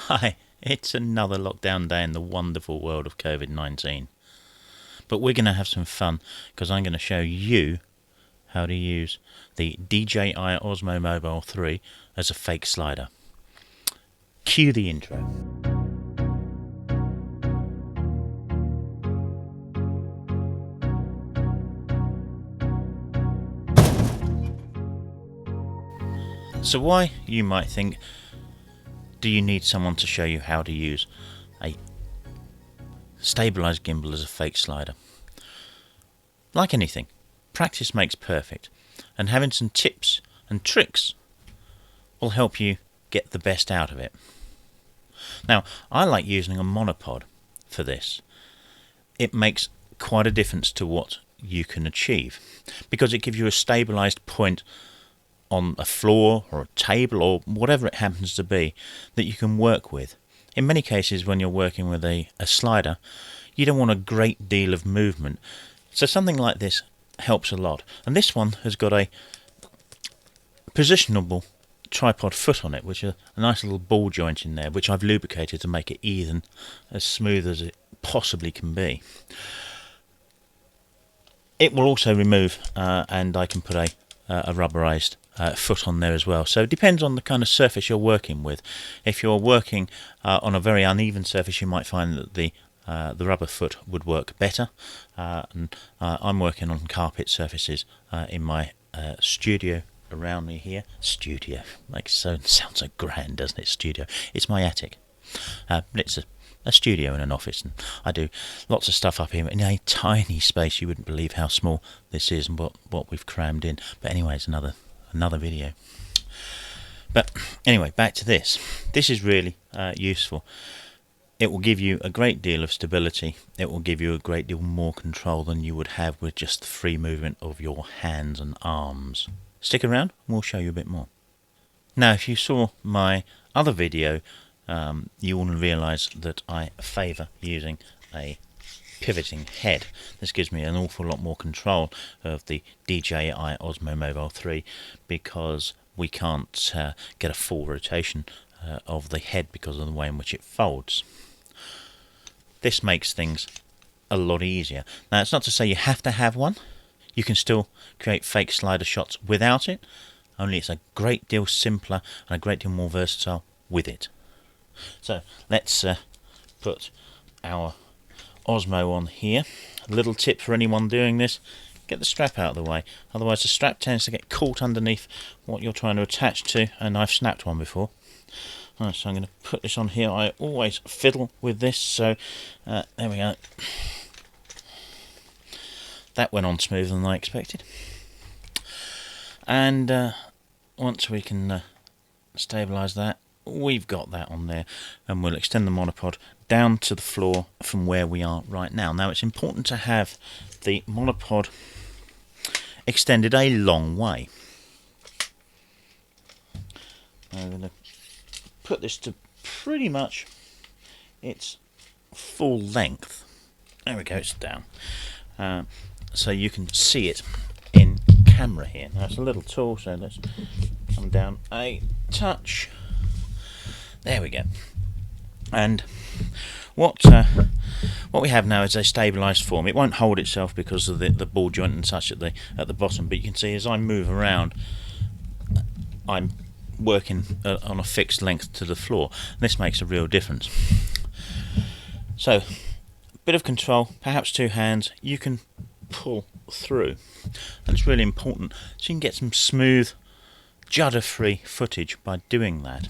Hi, it's another lockdown day in the wonderful world of COVID-19. But we're going to have some fun because I'm going to show you how to use the DJI Osmo Mobile 3 as a fake slider. Cue the intro. So why, you might think, do you need someone to show you how to use a stabilised gimbal as a fake slider? Like anything, practice makes perfect, and having some tips and tricks will help you get the best out of it. Now, I like using a monopod for this. It makes quite a difference to what you can achieve, because it gives you a stabilised point on a floor or a table or whatever it happens to be that you can work with. In many cases, when you're working with a slider, you don't want a great deal of movement, so something like this helps a lot. And this one has got a positionable tripod foot on it, which is a nice little ball joint in there, which I've lubricated to make it even as smooth as it possibly can be. It will also remove, and I can put a rubberized foot on there as well. So it depends on the kind of surface you're working with. If you're working on a very uneven surface, you might find that the rubber foot would work better. And I'm working on carpet surfaces in my studio around me here. Studio sounds so grand, doesn't it? Studio. It's my attic. But it's a studio and an office, and I do lots of stuff up here in a tiny space. You wouldn't believe how small this is and what we've crammed in. But anyway, it's another video. But anyway, back to this. This is really useful. It will give you a great deal of stability. It will give you a great deal more control than you would have with just the free movement of your hands and arms. Stick around and we'll show you a bit more. Now, if you saw my other video, you will realise that I favour using a pivoting head. This gives me an awful lot more control of the DJI Osmo Mobile 3 because we can't get a full rotation of the head because of the way in which it folds. This makes things a lot easier. Now, it's not to say you have to have one. You can still create fake slider shots without it, only it's a great deal simpler and a great deal more versatile with it. So let's put our Osmo on here. A little tip for anyone doing this: get the strap out of the way, otherwise the strap tends to get caught underneath what you're trying to attach to, and I've snapped one before. Right, so I'm going to put this on here. I always fiddle with this, so there we go. That went on smoother than I expected. And once we can stabilise that, we've got that on there, and we'll extend the monopod down to the floor from where we are right now. Now, it's important to have the monopod extended a long way. I'm going to put this to pretty much its full length. There we go, it's down. So you can see it in camera here. Now, it's a little tall, so let's come down a touch. There we go. And what we have now is a stabilised form. It won't hold itself because of the ball joint and such at the bottom, but you can see as I move around, I'm working on a fixed length to the floor. This makes a real difference. So, a bit of control, perhaps two hands, you can pull through, and it's really important so you can get some smooth, judder-free footage by doing that.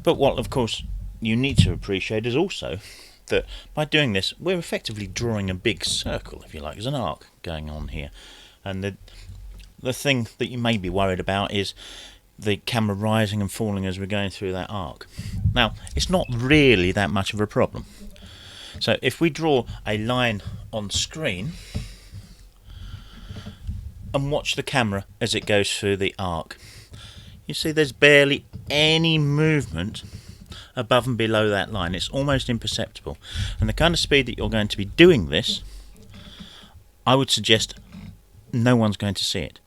But what, of course, you need to appreciate is also that by doing this, we're effectively drawing a big circle, if you like. There's an arc going on here, and the thing that you may be worried about is the camera rising and falling as we're going through that arc. Now, it's not really that much of a problem. So if we draw a line on screen and watch the camera as it goes through the arc, you see there's barely any movement above and below that line. It's almost imperceptible. And the kind of speed that you're going to be doing this, I would suggest no one's going to see it.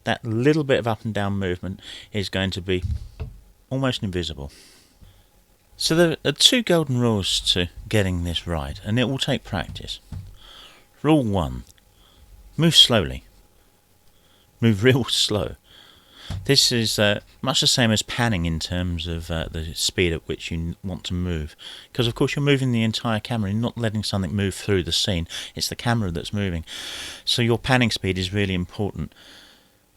That little bit of up and down movement is going to be almost invisible. So there are 2 golden rules to getting this right, and it will take practice. Rule 1, move slowly. Move real slow. This is much the same as panning in terms of the speed at which you want to move, because of course you're moving the entire camera, you're not letting something move through the scene, it's the camera that's moving, so your panning speed is really important.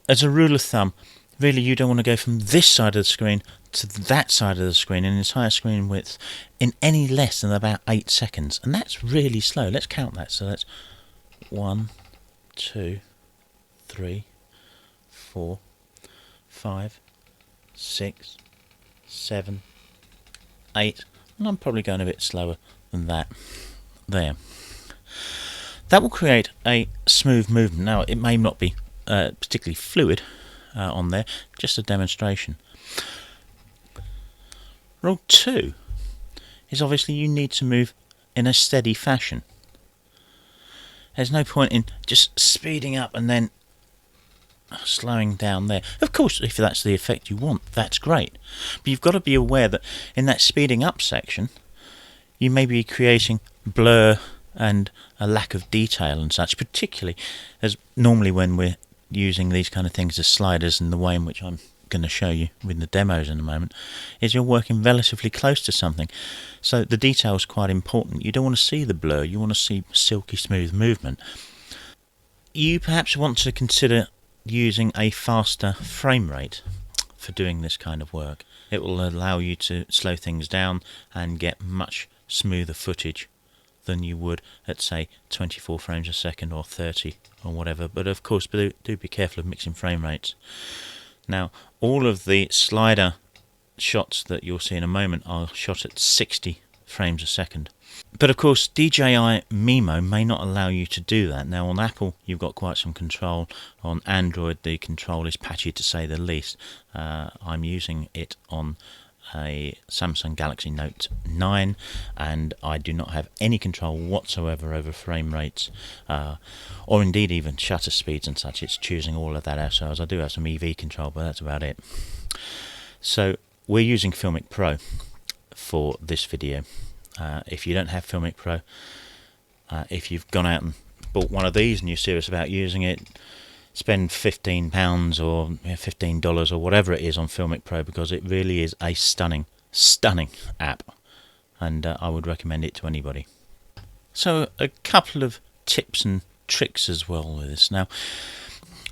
As a rule of thumb, really you don't want to go from this side of the screen to that side of the screen, an entire screen width, in any less than about 8 seconds, and that's really slow. Let's count that. So that's 1, 2, 3, 4, 5, 6, 7, 8, and I'm probably going a bit slower than that. There. That will create a smooth movement. Now, it may not be particularly fluid on there, just a demonstration. Rule 2 is obviously you need to move in a steady fashion. There's no point in just speeding up and then slowing down there. Of course, if that's the effect you want, that's great. But you've got to be aware that in that speeding up section, you may be creating blur and a lack of detail and such, particularly as normally when we're using these kind of things as sliders, in the way in which I'm going to show you with the demos in a moment, is you're working relatively close to something. So the detail is quite important. You don't want to see the blur, you want to see silky smooth movement. You perhaps want to consider using a faster frame rate for doing this kind of work. It will allow you to slow things down and get much smoother footage than you would at, say, 24 frames a second or 30 or whatever. But of course, do be careful of mixing frame rates. Now, all of the slider shots that you'll see in a moment are shot at 60 frames a second. But of course, DJI Mimo may not allow you to do that. Now, on Apple, you've got quite some control. On Android, the control is patchy to say the least. I'm using it on a Samsung Galaxy Note 9, and I do not have any control whatsoever over frame rates, or indeed even shutter speeds and such. It's choosing all of that ourselves. I do have some EV control, but that's about it. So we're using Filmic Pro for this video. If you don't have Filmic Pro, if you've gone out and bought one of these and you're serious about using it, spend £15 or $15 or whatever it is on Filmic Pro, because it really is a stunning app, and I would recommend it to anybody. So a couple of tips and tricks as well with this. Now,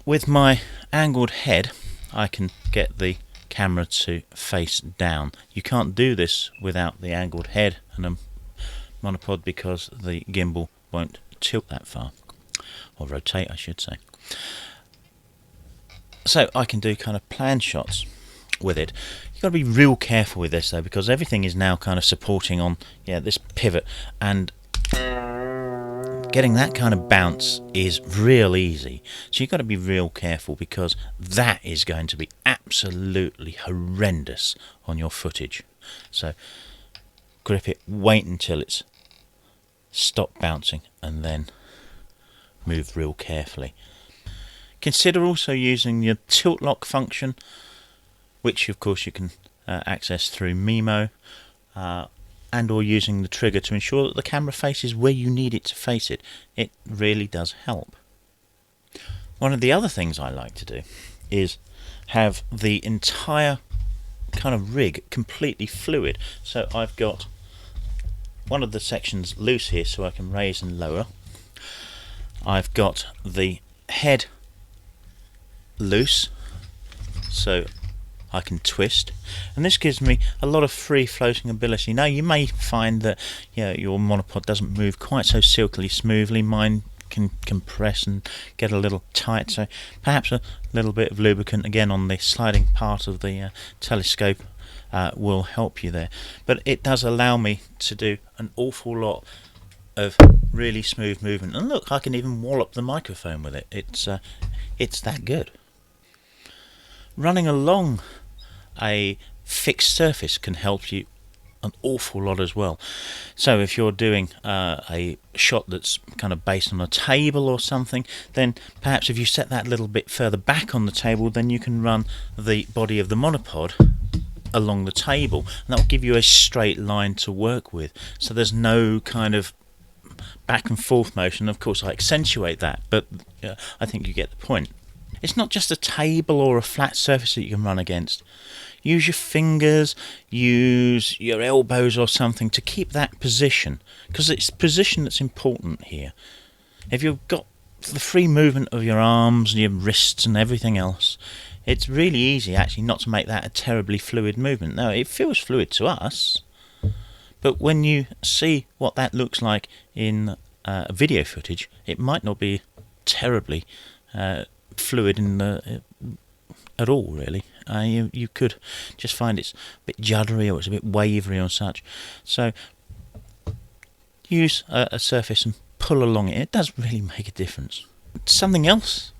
with my angled head, I can get the camera to face down. You can't do this without the angled head and a monopod, because the gimbal won't tilt that far, or rotate I should say. So I can do kind of plan shots with it. You've got to be real careful with this though, because everything is now kind of supporting on this pivot, and getting that kind of bounce is real easy. So you've got to be real careful, because that is going to be absolutely horrendous on your footage. So grip it, wait until it's stopped bouncing, and then move real carefully. Consider also using the tilt lock function, which of course you can access through Mimo, and or using the trigger to ensure that the camera faces where you need it to face it. It really does help. One of the other things I like to do is have the entire kind of rig completely fluid. So I've got one of the sections loose here so I can raise and lower. I've got the head loose so I can twist, and this gives me a lot of free floating ability. Now you may find that your monopod doesn't move quite so silkily smoothly. Mine can compress and get a little tight, so perhaps a little bit of lubricant again on the sliding part of the telescope will help you there. But it does allow me to do an awful lot of really smooth movement, and look, I can even wallop the microphone with it. It's that good. Running along a fixed surface can help you an awful lot as well. So if you're doing a shot that's kind of based on a table or something, then perhaps if you set that a little bit further back on the table, then you can run the body of the monopod along the table, and that will give you a straight line to work with, so there's no kind of back and forth motion. Of course I accentuate that, but I think you get the point. It's not just a table or a flat surface that you can run against. Use your fingers, use your elbows or something to keep that position, because it's position that's important here. If you've got the free movement of your arms and your wrists and everything else, it's really easy actually not to make that a terribly fluid movement. Now, it feels fluid to us, but when you see what that looks like in video footage, it might not be terribly fluid in at all, really. You could just find it's a bit juddery or it's a bit wavery or such. So use a surface and pull along it. It does really make a difference. Something else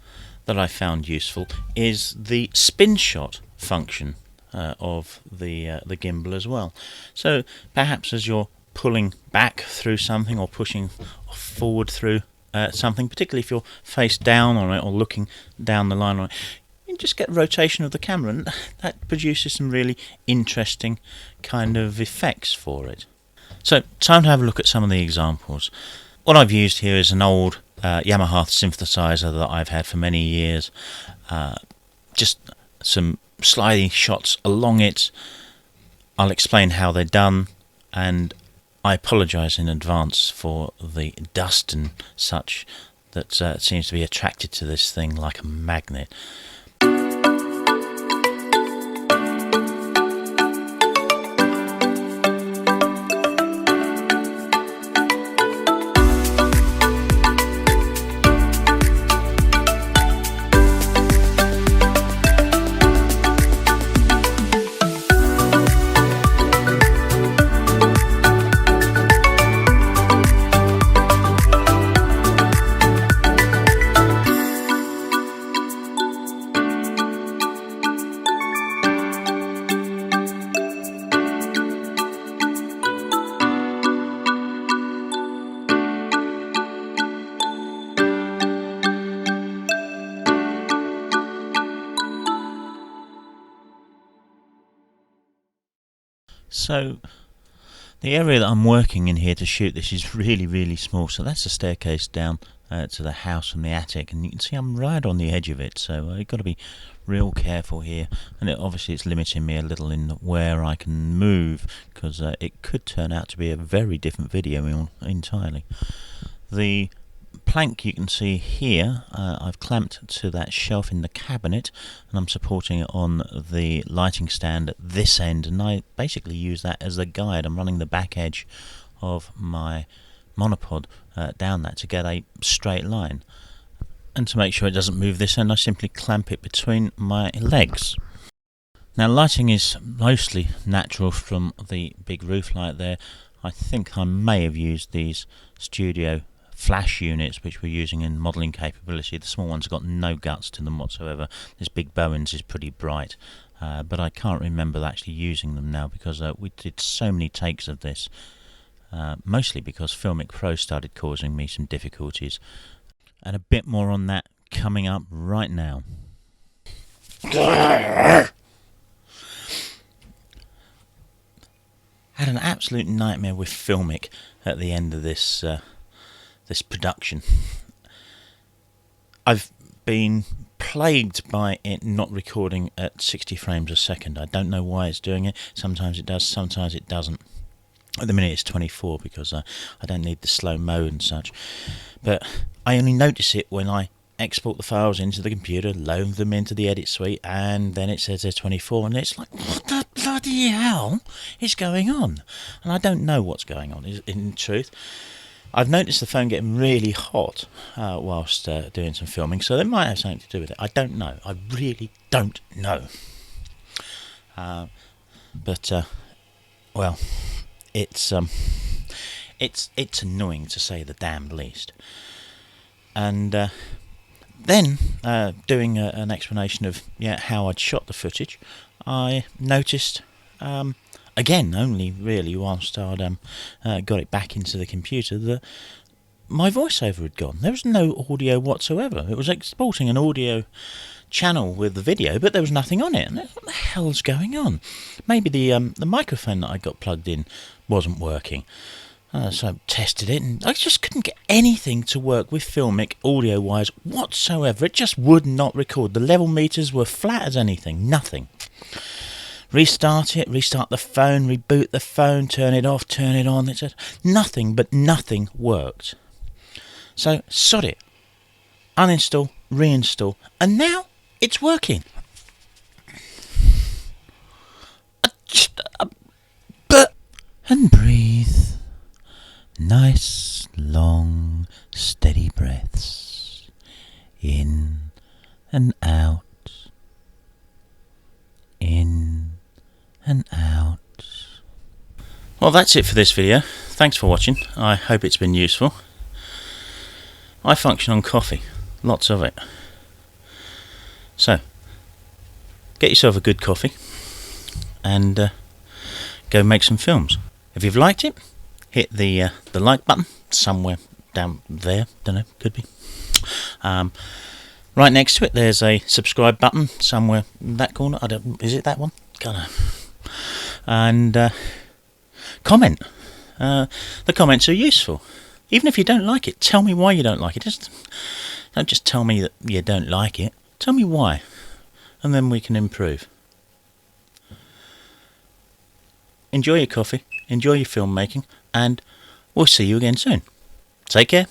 that I found useful is the spin shot function of the gimbal as well. So perhaps as you're pulling back through something or pushing forward through something, particularly if you're face down on it or looking down the line on it, you just get rotation of the camera, and that produces some really interesting kind of effects for it. So, time to have a look at some of the examples. What I've used here is an old Yamaha synthesizer that I've had for many years. Just some sliding shots along it. I'll explain how they're done, and I apologise in advance for the dust and such that seems to be attracted to this thing like a magnet. So the area that I'm working in here to shoot this is really, really small. So that's the staircase down to the house from the attic, and you can see I'm right on the edge of it. So I've got to be real careful here, and obviously it's limiting me a little in where I can move, because it could turn out to be a very different video entirely. The plank you can see here, I've clamped to that shelf in the cabinet, and I'm supporting it on the lighting stand at this end, and I basically use that as a guide. I'm running the back edge of my monopod down that to get a straight line, and to make sure it doesn't move this end, I simply clamp it between my legs. Now, lighting is mostly natural from the big roof light there. I think I may have used these studio flash units which we're using in modelling capability. The small ones have got no guts to them whatsoever. This big Bowens is pretty bright, but I can't remember actually using them now, because we did so many takes of this, mostly because Filmic Pro started causing me some difficulties, and a bit more on that coming up right now. Had an absolute nightmare with Filmic at the end of this this production. I've been plagued by it not recording at 60 frames a second. I don't know why it's doing it. Sometimes it does, sometimes it doesn't. At the minute it's 24 because I don't need the slow mode and such. But I only notice it when I export the files into the computer, load them into the edit suite, and then it says they're 24, and it's like, what the bloody hell is going on? And I don't know what's going on, in truth. I've noticed the phone getting really hot whilst doing some filming, so that might have something to do with it. I don't know. I really don't know. Well, it's annoying to say the damned least. And then, doing an explanation of how I'd shot the footage, I noticed, again, only really whilst I'd got it back into the computer, that my voiceover had gone. There was no audio whatsoever. It was exporting an audio channel with the video, but there was nothing on it. And what the hell's going on? Maybe the microphone that I got plugged in wasn't working. So I tested it, and I just couldn't get anything to work with Filmic audio-wise whatsoever. It just would not record. The level meters were flat as anything, nothing. Restart it, restart the phone, reboot the phone, turn it off, turn it on. It said nothing, but nothing worked. So, sod it. Uninstall, reinstall, and now it's working. And breathe. Nice, long, steady breaths. In and out. In and out. Well, that's it for this video. Thanks for watching. I hope it's been useful. I function on coffee. Lots of it. So, get yourself a good coffee and go make some films. If you've liked it, hit the like button somewhere down there. Don't know, could be. Right next to it, there's a subscribe button somewhere in that corner. Is it that one? Can't know. And comment. The comments are useful. Even if you don't like it, tell me why you don't like it. Don't just tell me that you don't like it. Tell me why, and then we can improve. Enjoy your coffee, enjoy your filmmaking, and we'll see you again soon. Take care.